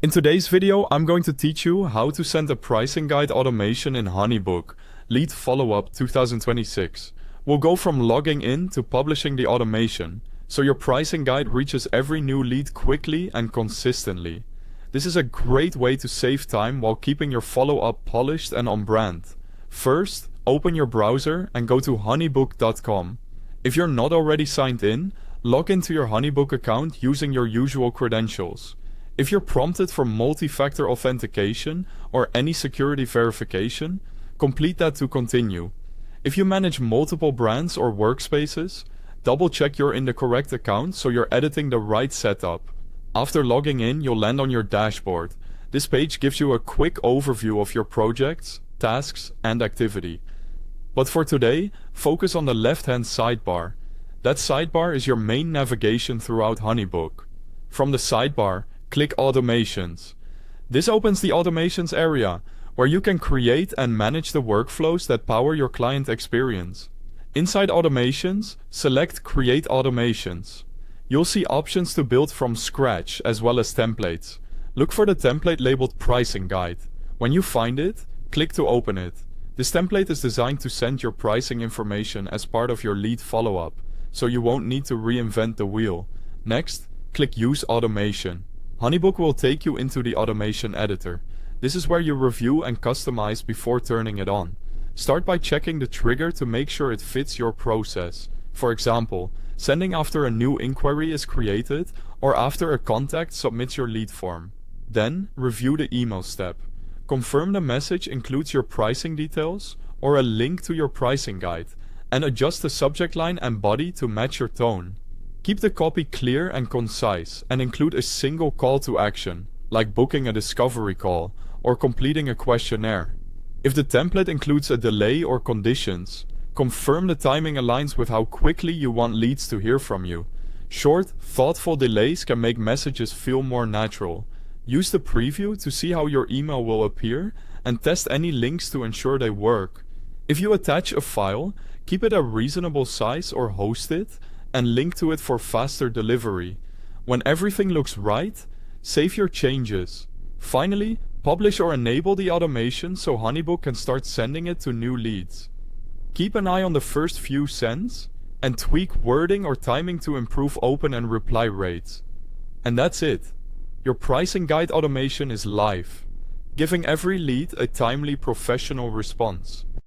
In today's video, I'm going to teach you how to send a pricing guide automation in HoneyBook Lead Follow-up 2026. We'll go from logging in to publishing the automation, so your pricing guide reaches every new lead quickly and consistently. This is a great way to save time while keeping your follow-up polished and on brand. First, open your browser and go to honeybook.com. If you're not already signed in, log into your HoneyBook account using your usual credentials. If you're prompted for multi-factor authentication or any security verification, complete that to continue. If you manage multiple brands or workspaces, double-check you're in the correct account so you're editing the right setup. After logging in, you'll land on your dashboard. This page gives you a quick overview of your projects, tasks, and activity. But for today, focus on the left-hand sidebar. That sidebar is your main navigation throughout HoneyBook. From the sidebar, click Automations. This opens the Automations area, where you can create and manage the workflows that power your client experience. Inside Automations, select Create Automations. You'll see options to build from scratch as well as templates. Look for the template labeled Pricing Guide. When you find it, click to open it. This template is designed to send your pricing information as part of your lead follow-up, so you won't need to reinvent the wheel. Next, click Use Automation. HoneyBook will take you into the automation editor. This is where you review and customize before turning it on. Start by checking the trigger to make sure it fits your process. For example, sending after a new inquiry is created or after a contact submits your lead form. Then, review the email step. Confirm the message includes your pricing details or a link to your pricing guide, and adjust the subject line and body to match your tone. Keep the copy clear and concise and include a single call to action, like booking a discovery call or completing a questionnaire. If the template includes a delay or conditions, confirm the timing aligns with how quickly you want leads to hear from you. Short, thoughtful delays can make messages feel more natural. Use the preview to see how your email will appear and test any links to ensure they work. If you attach a file, keep it a reasonable size or host it, and link to it for faster delivery. When everything looks right, save your changes. Finally, publish or enable the automation so HoneyBook can start sending it to new leads. Keep an eye on the first few sends, and tweak wording or timing to improve open and reply rates. And that's it. Your pricing guide automation is live, giving every lead a timely, professional response.